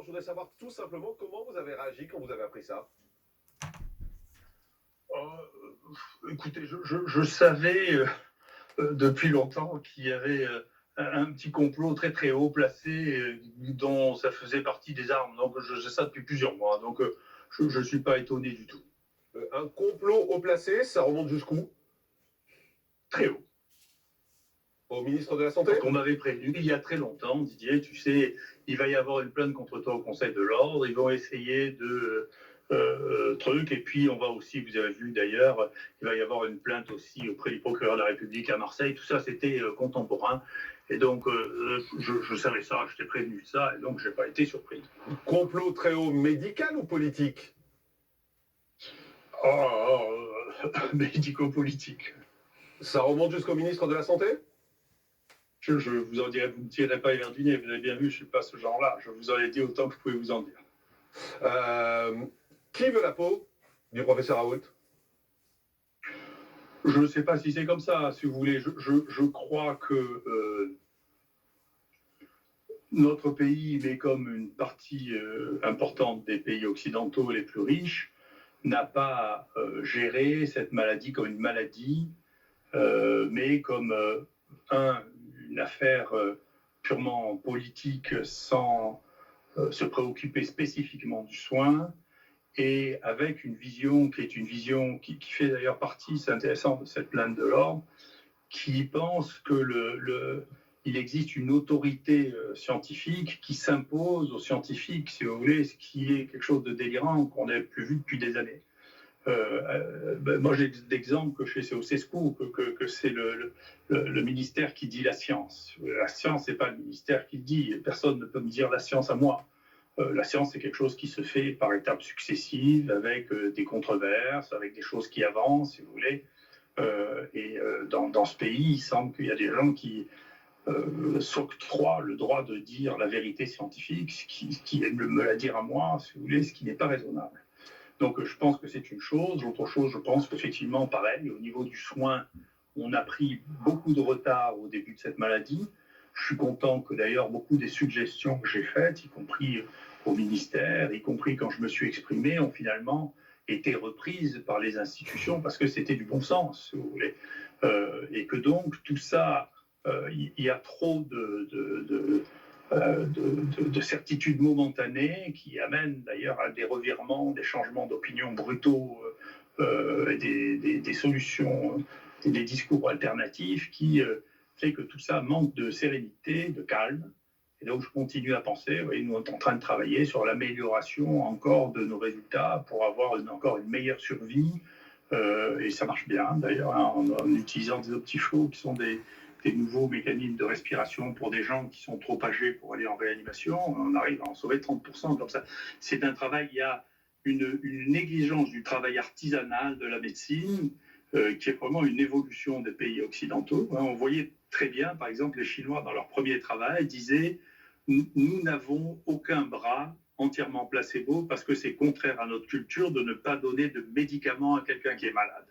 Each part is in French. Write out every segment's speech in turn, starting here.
je voudrais savoir tout simplement comment vous avez réagi quand vous avez appris ça. Écoutez, je savais depuis longtemps qu'il y avait un petit complot très très haut placé dont ça faisait partie des armes. Donc je sais ça depuis plusieurs mois. Donc je ne suis pas étonné du tout. Un complot haut placé, ça remonte jusqu'où? Très haut. Au ministre de la Santé? Parce qu'on m'avait prévenu il y a très longtemps, Didier, tu sais, il va y avoir une plainte contre toi au Conseil de l'Ordre. Ils vont essayer de trucs. Et puis on va aussi, vous avez vu d'ailleurs, il va y avoir une plainte aussi auprès du procureur de la République à Marseille. Tout ça, c'était contemporain. Et donc, je savais ça, je t'ai prévenu de ça, et donc je n'ai pas été surpris. Complot très haut, médical ou politique? Médico-politique. Ça remonte jusqu'au ministre de la Santé? Je vous en dirai, vous ne tirez pas vers du nez, vous avez bien vu, je ne suis pas ce genre-là. Je vous en ai dit autant que je pouvais vous en dire. Qui veut la peau du professeur Raoult? Je ne sais pas si c'est comme ça, si vous voulez. Je crois que notre pays, mais comme une partie importante des pays occidentaux les plus riches, n'a pas géré cette maladie comme une maladie, mais comme une affaire purement politique sans se préoccuper spécifiquement du soin, et avec une vision qui est une vision qui fait d'ailleurs partie, c'est intéressant, de cette plainte de l'ordre, qui pense que il existe une autorité scientifique qui s'impose aux scientifiques, si vous voulez, ce qui est quelque chose de délirant qu'on n'avait plus vu depuis des années. Moi, j'ai d'exemples que chez CESCO, que c'est le ministère qui dit la science. La science, c'est pas le ministère qui le dit. Personne ne peut me dire la science à moi. La science, c'est quelque chose qui se fait par étapes successives, avec des controverses, avec des choses qui avancent, si vous voulez. Dans ce pays, il semble qu'il y a des gens qui s'octroient le droit de dire la vérité scientifique, qui me la dire à moi, si vous voulez, ce qui n'est pas raisonnable. Donc je pense que c'est une chose. L'autre chose, je pense qu'effectivement, pareil, au niveau du soin, on a pris beaucoup de retard au début de cette maladie. Je suis content que d'ailleurs beaucoup des suggestions que j'ai faites, y compris au ministère, y compris quand je me suis exprimé, ont finalement été reprises par les institutions parce que c'était du bon sens, si vous voulez. Et que donc tout ça, il y a trop de certitudes momentanées qui amènent d'ailleurs à des revirements, des changements d'opinion brutaux, et des solutions, et des discours alternatifs qui fait que tout ça manque de sérénité, de calme. Et donc je continue à penser, oui, nous sommes en train de travailler sur l'amélioration encore de nos résultats pour avoir encore une meilleure survie. Et ça marche bien d'ailleurs, hein, en utilisant des optiflots qui sont des nouveaux mécanismes de respiration pour des gens qui sont trop âgés pour aller en réanimation. On arrive à en sauver 30% comme ça. C'est un travail, il y a une négligence du travail artisanal de la médecine qui est vraiment une évolution des pays occidentaux. On voyait très bien, par exemple, les Chinois dans leur premier travail disaient « Nous n'avons aucun bras entièrement placebo parce que c'est contraire à notre culture de ne pas donner de médicaments à quelqu'un qui est malade. »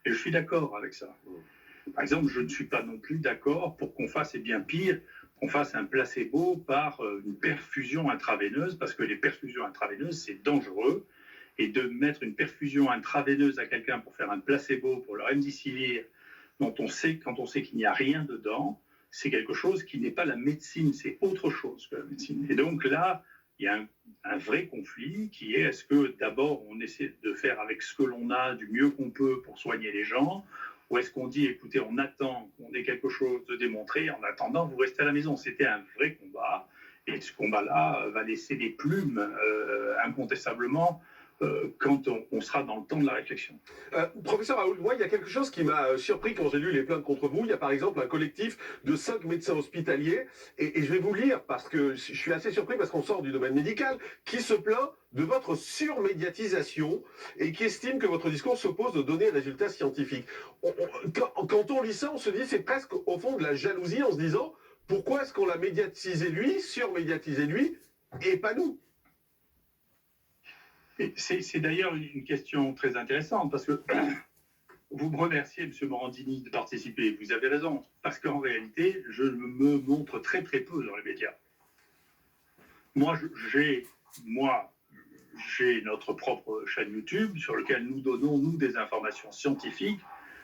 Et je suis d'accord avec ça. Par exemple, je ne suis pas non plus d'accord pour qu'on fasse, et bien pire, qu'on fasse un placebo par une perfusion intraveineuse, parce que les perfusions intraveineuses, c'est dangereux. Et de mettre une perfusion intraveineuse à quelqu'un pour faire un placebo, pour le remdesivir, dont on sait, quand on sait qu'il n'y a rien dedans, c'est quelque chose qui n'est pas la médecine, c'est autre chose que la médecine. Et donc là, il y a un vrai conflit qui est, est-ce que d'abord on essaie de faire avec ce que l'on a du mieux qu'on peut pour soigner les gens, ou est-ce qu'on dit, écoutez, on attend qu'on ait quelque chose de démontré, en attendant, vous restez à la maison. C'était un vrai combat, et ce combat-là va laisser des plumes, incontestablement, quand on sera dans le temps de la réflexion. Professeur Raoult, moi, il y a quelque chose qui m'a surpris quand j'ai lu les plaintes contre vous. Il y a par exemple un collectif de 5 médecins hospitaliers, et je vais vous lire, parce que je suis assez surpris, parce qu'on sort du domaine médical, qui se plaint de votre surmédiatisation et qui estime que votre discours s'oppose aux données et résultats scientifiques. Quand on lit ça, on se dit c'est presque au fond de la jalousie en se disant pourquoi est-ce qu'on l'a médiatisé lui, surmédiatisé lui, et pas nous? C'est d'ailleurs une question très intéressante, parce que vous me remerciez, M. Morandini, de participer. Vous avez raison, parce qu'en réalité, je me montre très très peu dans les médias. Moi, j'ai moi, j'ai notre propre chaîne YouTube sur laquelle nous donnons, nous, des informations scientifiques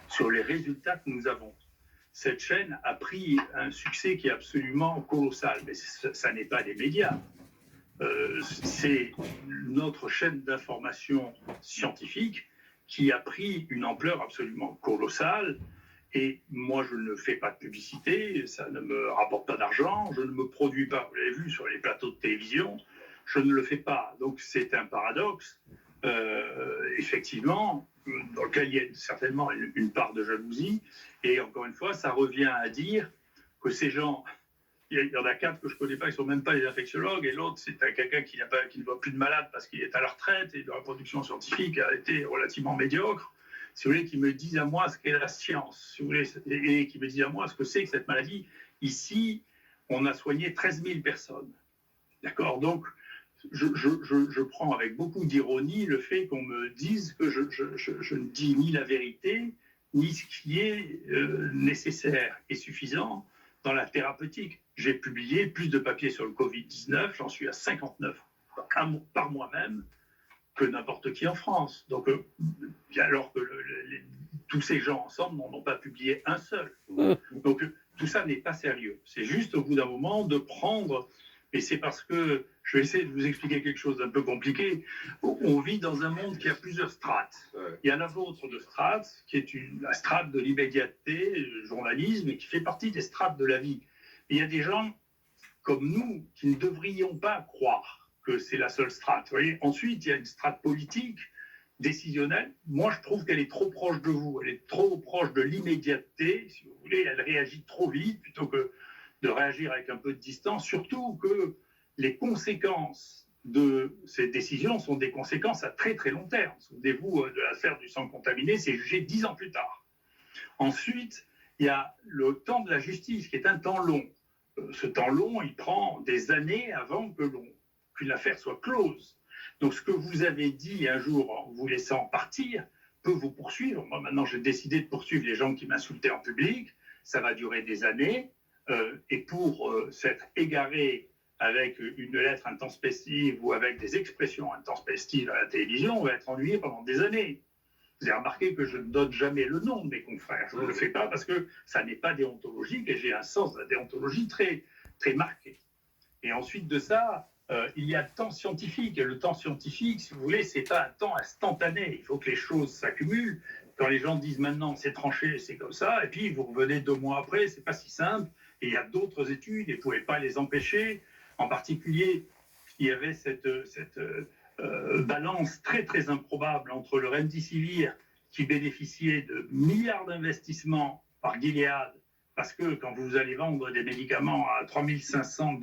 sur les résultats que nous avons. Cette chaîne a pris un succès qui est absolument colossal, mais ça n'est pas des médias. C'est notre chaîne d'information scientifique qui a pris une ampleur absolument colossale. Et moi, je ne fais pas de publicité, ça ne me rapporte pas d'argent, je ne me produis pas, vous l'avez vu, sur les plateaux de télévision, je ne le fais pas. Donc c'est un paradoxe, effectivement, dans lequel il y a certainement une part de jalousie. Et encore une fois, ça revient à dire que ces gens, il y en a 4 que je ne connais pas, qui ne sont même pas les infectiologues, et l'autre, c'est quelqu'un qui ne voit plus de malade parce qu'il est à la retraite, et la production scientifique a été relativement médiocre. Si vous voulez, qui me disent à moi ce qu'est la science, si vous voulez, et qui me disent à moi ce que c'est que cette maladie. Ici, on a soigné 13 000 personnes. D'accord ? Donc, je prends avec beaucoup d'ironie le fait qu'on me dise que je ne dis ni la vérité, ni ce qui est nécessaire et suffisant dans la thérapeutique. J'ai publié plus de papiers sur le Covid-19, j'en suis à 59 par moi-même, que n'importe qui en France. Donc, alors que tous ces gens ensemble n'en ont pas publié un seul. Donc, tout ça n'est pas sérieux. C'est juste au bout d'un moment de prendre, et c'est parce que, je vais essayer de vous expliquer quelque chose d'un peu compliqué, on vit dans un monde qui a plusieurs strates. Il y a la vôtre de strate, qui est la strate de l'immédiateté, le journalisme, et qui fait partie des strates de la vie. Et il y a des gens comme nous qui ne devrions pas croire que c'est la seule strate. Vous voyez. Ensuite, il y a une strate politique, décisionnelle. Moi, je trouve qu'elle est trop proche de vous. Elle est trop proche de l'immédiateté, si vous voulez. Elle réagit trop vite plutôt que de réagir avec un peu de distance. Surtout que les conséquences de ces décisions sont des conséquences à très très long terme. Souvenez-vous de l'affaire du sang contaminé, c'est jugé 10 ans plus tard. Ensuite, il y a le temps de la justice, qui est un temps long. Ce temps long, il prend des années avant qu'une affaire soit close. Donc ce que vous avez dit un jour en vous laissant partir peut vous poursuivre. Moi maintenant j'ai décidé de poursuivre les gens qui m'insultaient en public, ça va durer des années, et pour s'être égaré avec une lettre intempestive ou avec des expressions intempestives à la télévision, on va être ennuyé pendant des années. Vous avez remarqué que je ne donne jamais le nom de mes confrères, je ne le fais pas parce que ça n'est pas déontologique et j'ai un sens de la déontologie très, très marqué. Et ensuite de ça, il y a le temps scientifique. Et le temps scientifique, si vous voulez, ce n'est pas un temps instantané. Il faut que les choses s'accumulent. Quand les gens disent maintenant c'est tranché, c'est comme ça, et puis vous revenez 2 mois après, c'est pas si simple. Et il y a d'autres études, et vous ne pouvez pas les empêcher. En particulier, il y avait cette balance très très improbable entre le remdesivir qui bénéficiait de milliards d'investissements par Gilead, parce que quand vous allez vendre des médicaments à $3 500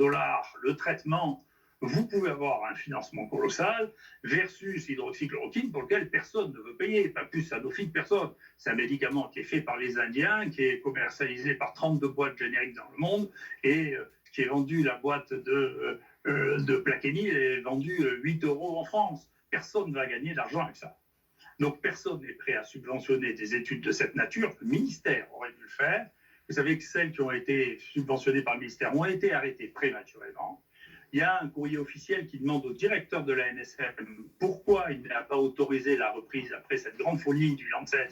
le traitement, vous pouvez avoir un financement colossal, versus l'hydroxychloroquine pour lequel personne ne veut payer, pas plus Sanofi que personne. C'est un médicament qui est fait par les Indiens, qui est commercialisé par 32 boîtes génériques dans le monde, et qui est vendu, la boîte de Plaquenil est vendue 8 € en France. Personne ne va gagner d'argent avec ça. Donc personne n'est prêt à subventionner des études de cette nature. Le ministère aurait dû le faire. Vous savez que celles qui ont été subventionnées par le ministère ont été arrêtées prématurément. Il y a un courrier officiel qui demande au directeur de la NSM pourquoi il n'a pas autorisé la reprise après cette grande folie du Lancet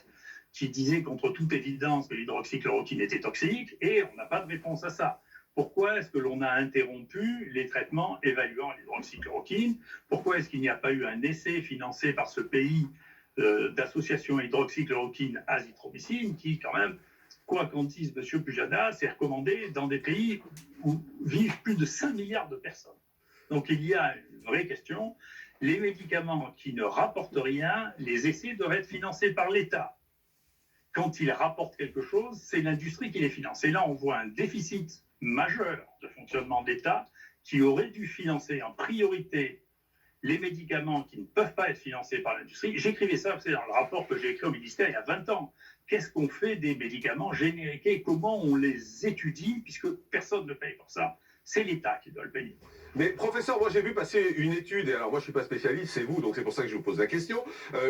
qui disait contre toute évidence que l'hydroxychloroquine était toxique, et on n'a pas de réponse à ça. Pourquoi est-ce que l'on a interrompu les traitements évaluant l'hydroxychloroquine? Pourquoi est-ce qu'il n'y a pas eu un essai financé par ce pays d'association hydroxychloroquine azithromycine qui, quand même, quoi qu'en dise M. Pujadas, c'est recommandé dans des pays où vivent plus de 5 milliards de personnes. Donc il y a une vraie question. Les médicaments qui ne rapportent rien, les essais doivent être financés par l'État. Quand ils rapportent quelque chose, c'est l'industrie qui les finance. Et là, on voit un déficit majeur de fonctionnement d'État qui aurait dû financer en priorité les médicaments qui ne peuvent pas être financés par l'industrie. J'écrivais ça, c'est dans le rapport que j'ai écrit au ministère il y a 20 ans. Qu'est-ce qu'on fait des médicaments génériqués? Comment on les étudie, puisque personne ne paye pour ça? c'est l'État qui doit le payer. Mais professeur, moi j'ai vu passer une étude, et alors moi je suis pas spécialiste, c'est vous, donc c'est pour ça que je vous pose la question,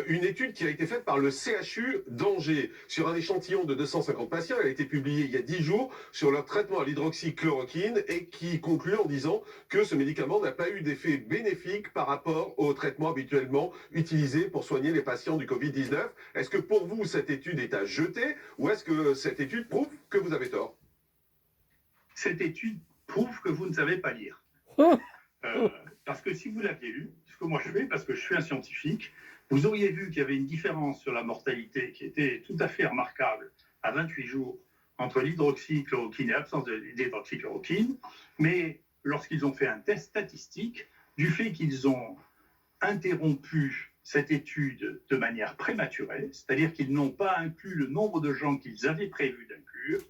une étude qui a été faite par le CHU d'Angers sur un échantillon de 250 patients, elle a été publiée il y a 10 jours sur leur traitement à l'hydroxychloroquine et qui conclut en disant que ce médicament n'a pas eu d'effet bénéfique par rapport au traitement habituellement utilisé pour soigner les patients du Covid-19. Est-ce que pour vous cette étude est à jeter ou est-ce que cette étude prouve que vous avez tort? Cette étude prouve que vous ne savez pas lire. Parce que si vous l'aviez lu, ce que moi je fais, parce que je suis un scientifique, vous auriez vu qu'il y avait une différence sur la mortalité qui était tout à fait remarquable à 28 jours entre l'hydroxychloroquine et l'absence d'hydroxychloroquine, mais lorsqu'ils ont fait un test statistique, du fait qu'ils ont interrompu cette étude de manière prématurée, c'est-à-dire qu'ils n'ont pas inclus le nombre de gens qu'ils avaient prévu d'inclure,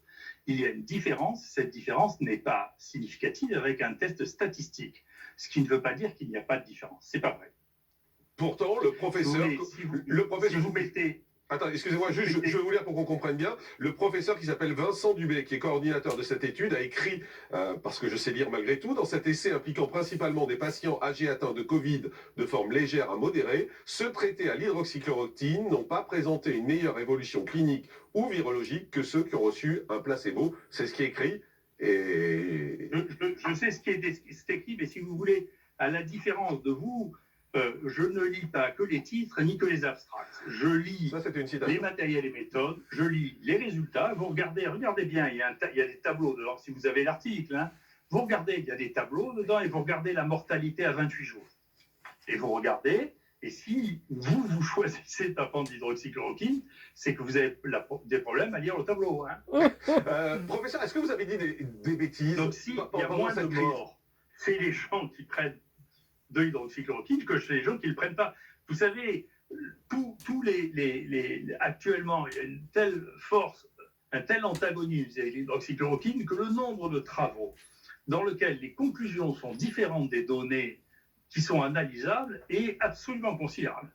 il y a une différence. Cette différence n'est pas significative avec un test statistique, ce qui ne veut pas dire qu'il n'y a pas de différence. C'est pas vrai. Pourtant, le professeur... Si vous mettez... Attends, excusez-moi, je vais vous lire pour qu'on comprenne bien. Le professeur qui s'appelle Vincent Dubé, qui est coordinateur de cette étude, a écrit, parce que je sais lire malgré tout, dans cet essai impliquant principalement des patients âgés atteints de Covid de forme légère à modérée, ceux traités à l'hydroxychloroquine n'ont pas présenté une meilleure évolution clinique ou virologique que ceux qui ont reçu un placebo. C'est ce qui est écrit. Et... Je sais ce qui est écrit, mais si vous voulez, à la différence de vous, je ne lis pas que les titres ni que les abstracts. Je lis les matériels et méthodes, je lis les résultats. Vous regardez bien, il y a des tableaux dedans, si vous avez l'article. Hein, vous regardez, il y a des tableaux dedans et vous regardez la mortalité à 28 jours. Et vous regardez, et si vous choisissez de prendre l'hydroxychloroquine, c'est que vous avez des problèmes à lire le tableau. Hein. Professeur, est-ce que vous avez dit des bêtises? Donc s'il y a moins de morts, c'est les gens qui prennent de l'hydroxychloroquine que chez les gens qui ne le prennent pas. Vous savez, actuellement, il y a une telle force, un tel antagonisme avec l'hydroxychloroquine que le nombre de travaux dans lesquels les conclusions sont différentes des données qui sont analysables est absolument considérable.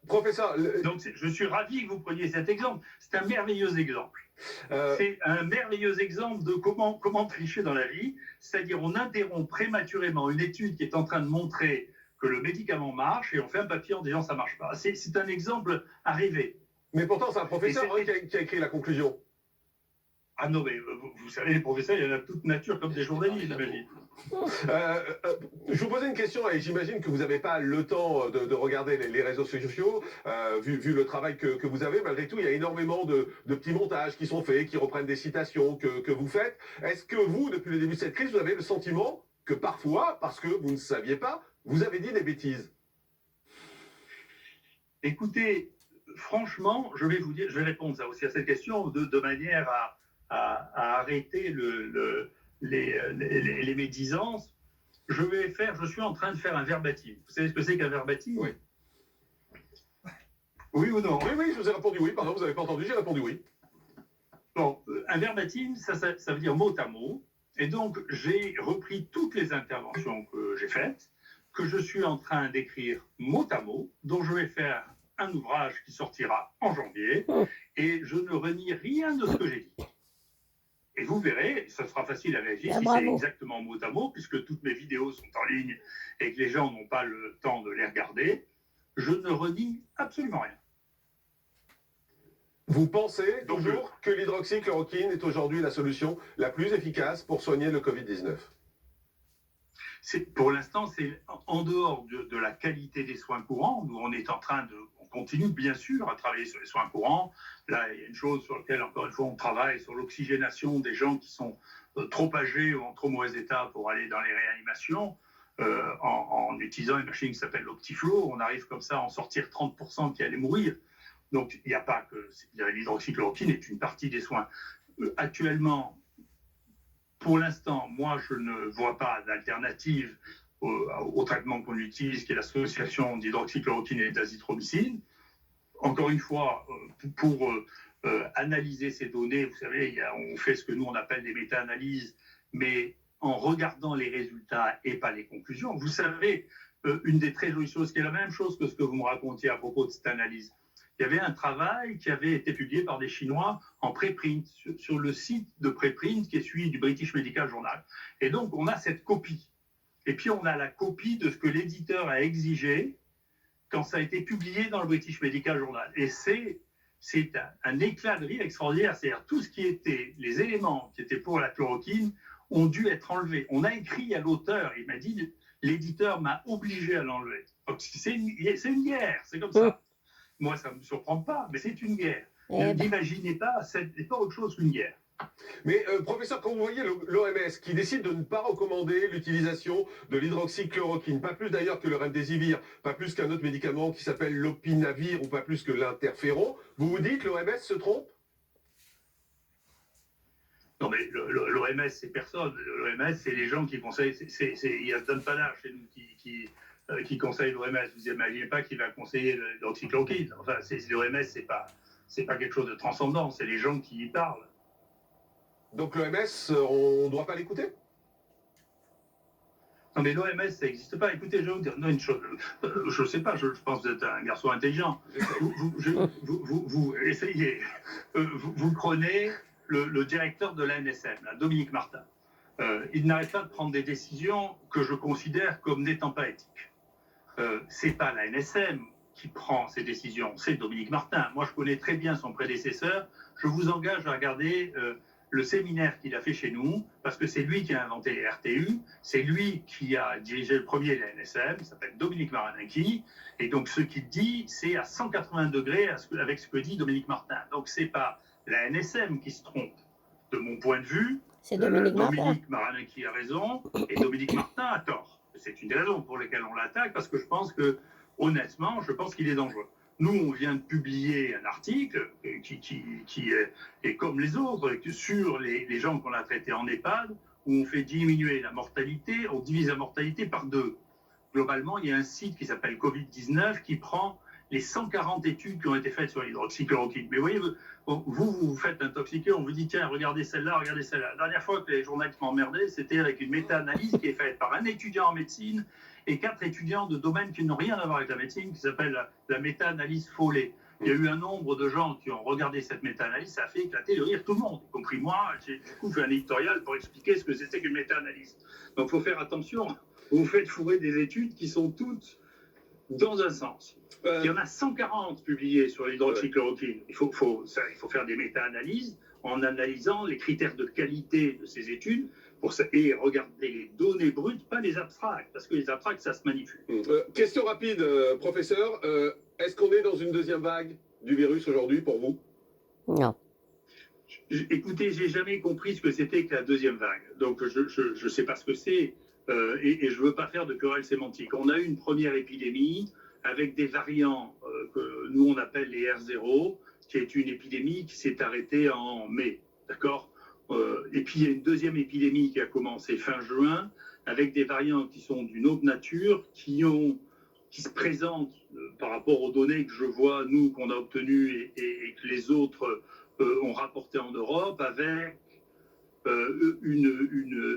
Professeur... Donc je suis ravi que vous preniez cet exemple. C'est un merveilleux exemple. C'est un merveilleux exemple de comment tricher dans la vie, c'est-à-dire on interrompt prématurément une étude qui est en train de montrer que le médicament marche et on fait un papier en disant ça ne marche pas. C'est un exemple à rêver. Mais pourtant c'est un professeur qui a écrit la conclusion. Ah non, mais vous savez, les professeurs, il y en a de toute nature comme des journalistes, j'imagine. Je vous posais une question et j'imagine que vous n'avez pas le temps de regarder les réseaux sociaux, vu le travail que vous avez. Malgré tout, il y a énormément de petits montages qui sont faits, qui reprennent des citations que vous faites. Est-ce que vous, depuis le début de cette crise, vous avez le sentiment que parfois, parce que vous ne saviez pas, vous avez dit des bêtises? Écoutez, franchement, je vais répondre ça aussi à cette question de manière à arrêter les médisances. Je suis en train de faire un verbatim. Vous savez ce que c'est qu'un verbatim? Oui. Oui ou non? Oui, je vous ai répondu oui. Pardon, vous n'avez pas entendu, j'ai répondu oui. Bon, un verbatim, ça veut dire mot à mot. Et donc, j'ai repris toutes les interventions que j'ai faites, que je suis en train d'écrire mot à mot, dont je vais faire un ouvrage qui sortira en janvier, et je ne renie rien de ce que j'ai dit. Et vous verrez, ça sera facile à vérifier si c'est exactement mot à mot, puisque toutes mes vidéos sont en ligne et que les gens n'ont pas le temps de les regarder. Je ne renie absolument rien. Vous pensez toujours que l'hydroxychloroquine est aujourd'hui la solution la plus efficace pour soigner le Covid-19? Pour l'instant, c'est en dehors de la qualité des soins courants. Nous, on continue bien sûr à travailler sur les soins courants. Là, il y a une chose sur laquelle, encore une fois, on travaille sur l'oxygénation des gens qui sont trop âgés ou en trop mauvais état pour aller dans les réanimations. En utilisant une machine qui s'appelle l'Optiflow, on arrive comme ça à en sortir 30% qui allaient mourir. Donc, il n'y a pas que l'hydroxychloroquine est une partie des soins. Actuellement, pour l'instant, moi, je ne vois pas d'alternative au traitement qu'on utilise, qui est l'association d'hydroxychloroquine et d'azithromycine. Encore une fois, pour analyser ces données, vous savez, on fait ce que nous, on appelle des méta-analyses, mais en regardant les résultats et pas les conclusions. Vous savez, une des très jolies choses, qui est la même chose que ce que vous me racontiez à propos de cette analyse, il y avait un travail qui avait été publié par des Chinois en préprint, sur le site de préprint qui est celui du British Medical Journal. Et donc, on a cette copie. Et puis, on a la copie de ce que l'éditeur a exigé quand ça a été publié dans le British Medical Journal. Et c'est un éclat de rire extraordinaire. C'est-à-dire tout ce qui était, les éléments qui étaient pour la chloroquine ont dû être enlevés. On a écrit à l'auteur, il m'a dit, l'éditeur m'a obligé à l'enlever. Donc, c'est une guerre, c'est comme ça. Moi, ça ne me surprend pas, mais c'est une guerre. N'imaginez pas, c'est pas autre chose qu'une guerre. Mais professeur, quand vous voyez l'OMS qui décide de ne pas recommander l'utilisation de l'hydroxychloroquine, pas plus d'ailleurs que le remdesivir, pas plus qu'un autre médicament qui s'appelle l'opinavir ou pas plus que l'interféron, vous vous dites l'OMS se trompe? Non mais l'OMS c'est personne. L'OMS c'est les gens qui conseillent. Il y a Don Panard chez nous qui conseille l'OMS. Vous n'imaginez pas qu'il va conseiller l'hydroxychloroquine. Enfin, l'OMS c'est pas quelque chose de transcendant. C'est les gens qui y parlent. Donc l'OMS, on ne doit pas l'écouter? Non mais l'OMS ça n'existe pas. Écoutez, je vais vous dire une chose. Je ne sais pas. Je pense que vous êtes un garçon intelligent. Vous essayez. Vous prenez le directeur de l'ANSM, Dominique Martin. Il n'arrête pas de prendre des décisions que je considère comme n'étant pas éthiques. C'est pas l'ANSM qui prend ces décisions, c'est Dominique Martin. Moi, je connais très bien son prédécesseur. Je vous engage à regarder le séminaire qu'il a fait chez nous, parce que c'est lui qui a inventé les RTU, c'est lui qui a dirigé le premier de l'ANSM, il s'appelle Dominique Marinaki, et donc ce qu'il dit, c'est à 180 degrés avec ce que dit Dominique Martin. Donc c'est pas la NSM qui se trompe. De mon point de vue, c'est Dominique Marinaki a raison et Dominique Martin a tort. C'est une des raisons pour lesquelles on l'attaque, parce que je pense que, honnêtement, je pense qu'il est dangereux. Nous, on vient de publier un article qui est comme les autres, sur les gens qu'on a traités en EHPAD, où on fait diminuer la mortalité, on divise la mortalité par 2. Globalement, il y a un site qui s'appelle Covid-19 qui prend les 140 études qui ont été faites sur l'hydroxychloroquine. Mais vous voyez, vous faites intoxiquer, on vous dit tiens, regardez celle-là, regardez celle-là. La dernière fois que les journalistes m'emmerdaient, c'était avec une méta-analyse qui est faite par un étudiant en médecine et 4 étudiants de domaines qui n'ont rien à voir avec la médecine, qui s'appelle la méta-analyse Follet. Il y a eu un nombre de gens qui ont regardé cette méta-analyse, ça a fait éclater de rire tout le monde, y compris moi. J'ai du coup fait un éditorial pour expliquer ce que c'était qu'une méta-analyse. Donc il faut faire attention, vous faites fourrer des études qui sont toutes dans un sens. Il y en a 140 publiées sur l'hydroxychloroquine. Il faut faire des méta-analyses en analysant les critères de qualité de ces études et regarder les données brutes, pas les abstracts, parce que les abstracts, ça se manipule. Question rapide, professeur. Est-ce qu'on est dans une deuxième vague du virus aujourd'hui pour vous? Non. Écoutez, j'ai jamais compris ce que c'était que la deuxième vague. Donc, je ne sais pas ce que c'est et je ne veux pas faire de querelle sémantique. On a eu une première épidémie avec des variants que nous, on appelle les R0, qui est une épidémie qui s'est arrêtée en mai. D'accord ? Et puis, il y a une deuxième épidémie qui a commencé fin juin, avec des variants qui sont d'une autre nature, qui se présentent par rapport aux données que je vois, nous, qu'on a obtenues et que les autres ont rapporté en Europe, avec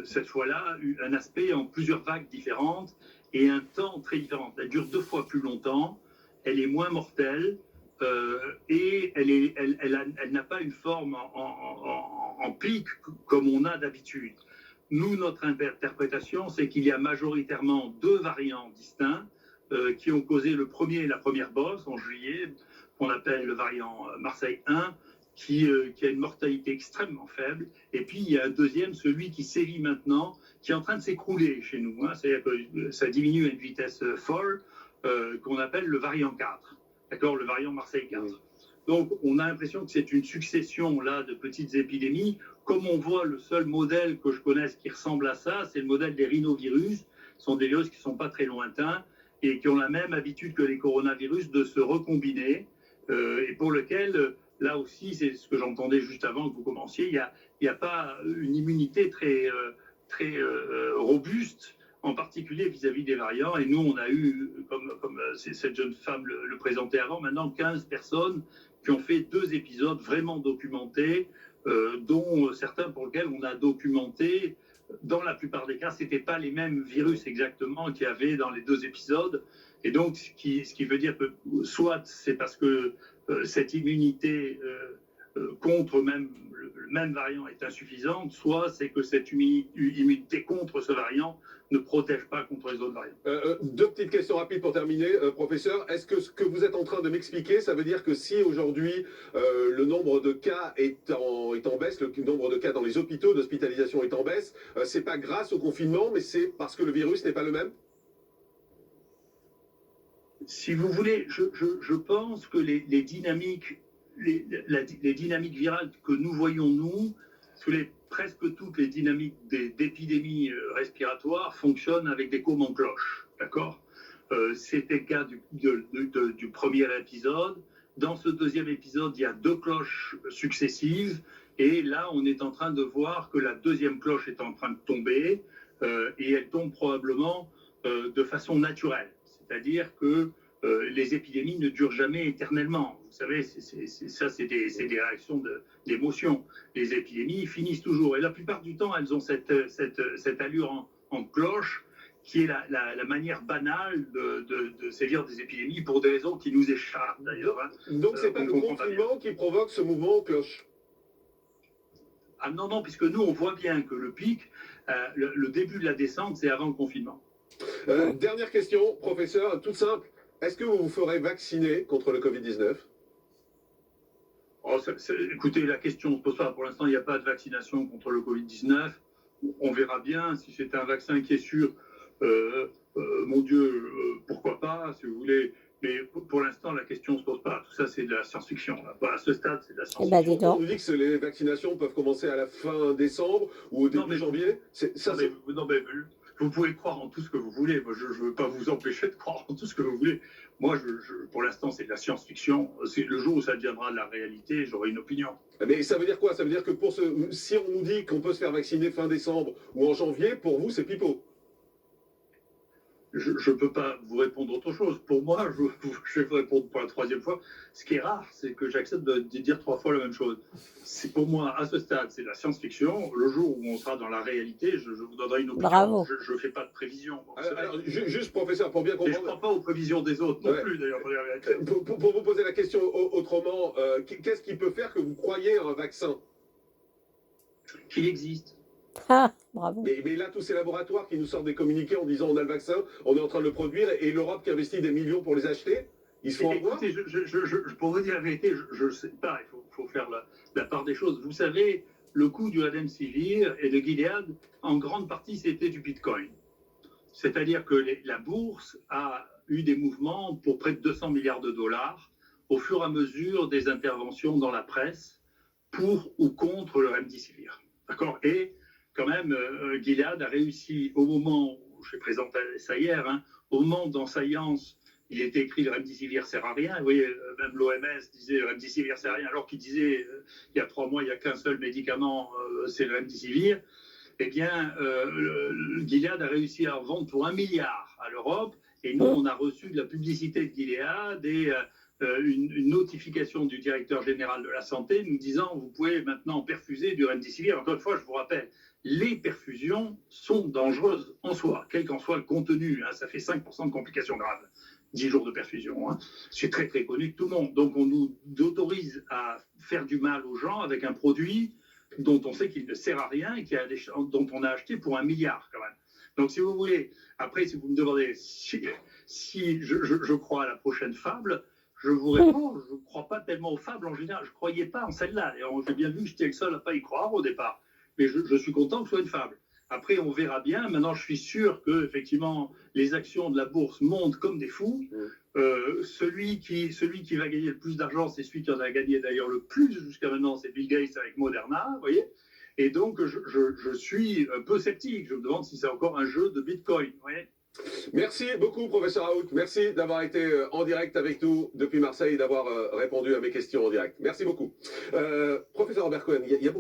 cette fois-là, un aspect en plusieurs vagues différentes et un temps très différent. Elle dure 2 fois plus longtemps, elle est moins mortelle, et elle n'a pas une forme en pic comme on a d'habitude. Nous, notre interprétation, c'est qu'il y a majoritairement 2 variants distincts qui ont causé la première bosse en juillet, qu'on appelle le variant Marseille 1, qui a une mortalité extrêmement faible. Et puis, il y a un deuxième, celui qui sévit maintenant, qui est en train de s'écrouler chez nous. C'est-à-dire que ça diminue à une vitesse folle, qu'on appelle le variant 4. D'accord, le variant Marseille 4. Donc, on a l'impression que c'est une succession là de petites épidémies. Comme on voit, le seul modèle que je connaisse qui ressemble à ça, c'est le modèle des rhinovirus. Ce sont des virus qui ne sont pas très lointains et qui ont la même habitude que les coronavirus de se recombiner, et pour lequel, là aussi, c'est ce que j'entendais juste avant que vous commenciez, il n'y a pas une immunité très robuste, en particulier vis-à-vis des variants. Et nous, on a eu, comme cette jeune femme le présentait avant, maintenant 15 personnes qui ont fait 2 épisodes vraiment documentés, dont certains pour lesquels on a documenté, dans la plupart des cas, ce n'étaient pas les mêmes virus exactement qu'il y avait dans les 2 épisodes. Et donc, ce qui veut dire que soit c'est parce que cette immunité contre même le même variant est insuffisante, soit c'est que cette immunité contre ce variant ne protège pas contre les autres variants. Deux petites questions rapides pour terminer, professeur. Est-ce que ce que vous êtes en train de m'expliquer, ça veut dire que si aujourd'hui le nombre de cas est en baisse, le nombre de cas dans les hôpitaux d'hospitalisation est en baisse, c'est pas grâce au confinement, mais c'est parce que le virus n'est pas le même? Si vous voulez, je pense que les dynamiques virales que nous voyons, nous, presque toutes les dynamiques d'épidémies respiratoires fonctionnent avec des courbes en cloche. D'accord ? C'était le cas du premier épisode. Dans ce deuxième épisode, il y a 2 cloches successives. Et là, on est en train de voir que la deuxième cloche est en train de tomber. Et elle tombe probablement de façon naturelle. C'est-à-dire que les épidémies ne durent jamais éternellement. Vous savez, c'est des réactions d'émotion. Les épidémies finissent toujours. Et la plupart du temps, elles ont cette allure en cloche qui est la manière banale de sévir des épidémies pour des raisons qui nous échappent d'ailleurs. Hein. Donc c'est pas le confinement qui provoque ce mouvement en cloche? Ah non, puisque nous, on voit bien que le pic, le début de la descente, c'est avant le confinement. Dernière question, professeur, toute simple. Est-ce que vous vous ferez vacciner contre le Covid-19? Écoutez, la question ne se pose pas. Pour l'instant, il n'y a pas de vaccination contre le Covid-19. On verra bien si c'est un vaccin qui est sûr. Mon Dieu, pourquoi pas, si vous voulez. Mais pour l'instant, la question ne se pose pas. Tout ça, c'est de la science-fiction. À ce stade, c'est de la science-fiction. On nous dit que les vaccinations peuvent commencer à la fin décembre ou au début janvier. Vous pouvez croire en tout ce que vous voulez. Moi, je ne veux pas vous empêcher de croire en tout ce que vous voulez. Moi, pour l'instant, c'est de la science-fiction. C'est le jour où ça deviendra de la réalité, j'aurai une opinion. Mais ça veut dire quoi? Ça veut dire que si on nous dit qu'on peut se faire vacciner fin décembre ou en janvier, pour vous, c'est pipeau? Je ne peux pas vous répondre autre chose. Pour moi, je vais vous répondre pour la 3e fois. Ce qui est rare, c'est que j'accepte de dire 3 fois la même chose. C'est pour moi, à ce stade, c'est de la science-fiction. Le jour où on sera dans la réalité, je vous donnerai une opinion. Bravo. Je ne fais pas de prévision. Alors, juste, professeur, pour bien comprendre... Et je ne crois pas aux prévisions des autres non plus, d'ailleurs. Pour vous poser la question autrement, qu'est-ce qui peut faire que vous croyez à un vaccin qui existe? Ah, bravo. Mais là, tous ces laboratoires qui nous sortent des communiqués en disant on a le vaccin, on est en train de le produire, et l'Europe qui investit des millions pour les acheter, ils se font avoir. Écoutez, pour vous dire la vérité, je ne sais pas, il faut faire la part des choses. Vous savez, le coût du Remdesivir et de Gilead, en grande partie, c'était du Bitcoin. C'est-à-dire que la bourse a eu des mouvements pour près de 200 milliards de dollars au fur et à mesure des interventions dans la presse pour ou contre le Remdesivir. D'accord ? Et quand même, Gilead a réussi au moment où je présenté ça hier, hein, au moment où dans Science, il était écrit le Remdesivir sert à rien. Vous voyez, même l'OMS disait le Remdesivir sert à rien, alors qu'il disait il y a 3 mois, il n'y a qu'un seul médicament, c'est le Remdesivir. Eh bien, Gilead a réussi à vendre pour 1 milliard à l'Europe, et nous, on a reçu de la publicité de Gilead et une notification du directeur général de la santé nous disant vous pouvez maintenant perfuser du Remdesivir. Encore une fois, je vous rappelle, les perfusions sont dangereuses en soi, quel qu'en soit le contenu. Hein, ça fait 5% de complications graves, 10 jours de perfusion. Hein. C'est très très connu de tout le monde. Donc on nous autorise à faire du mal aux gens avec un produit dont on sait qu'il ne sert à rien et dont on a acheté pour 1 milliard quand même. Donc si vous voulez, après si vous me demandez si je crois à la prochaine fable, je vous réponds, je ne crois pas tellement aux fables en général. Je ne croyais pas en celle-là. Et j'ai bien vu que j'étais le seul à ne pas y croire au départ. Mais je suis content que ce soit une fable. Après, on verra bien. Maintenant, je suis sûr que effectivement, les actions de la bourse montent comme des fous. Celui qui va gagner le plus d'argent, c'est celui qui en a gagné d'ailleurs le plus jusqu'à maintenant, c'est Bill Gates avec Moderna, vous voyez. Et donc, je suis un peu sceptique. Je me demande si c'est encore un jeu de Bitcoin, vous voyez. Merci beaucoup, professeur Raoult. Merci d'avoir été en direct avec nous depuis Marseille et d'avoir répondu à mes questions en direct. Merci beaucoup. Professeur Robert Cohen, il y a beaucoup